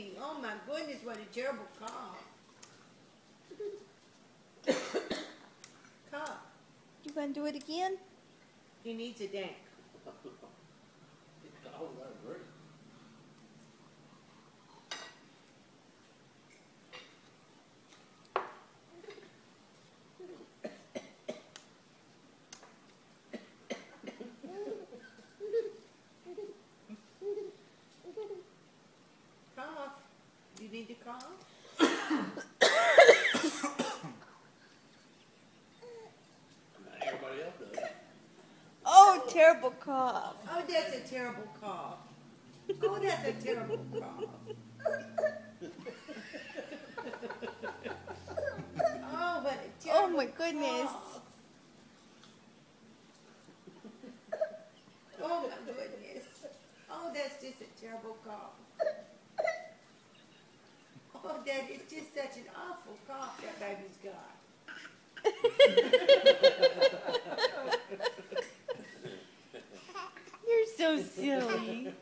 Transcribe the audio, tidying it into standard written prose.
baby. Oh my goodness, what a terrible cough. Cough. You gonna do it again? He needs a dank. Oh, that's great. Cough. You need to cough? Everybody else does. Oh, terrible cough. Oh, that's a terrible cough. Oh, that's a terrible cough. Oh, what a terrible Oh my goodness. cough. Oh my goodness. Oh, that's just a terrible cough. Oh, that is just such an awful cough that baby's got. You're so silly.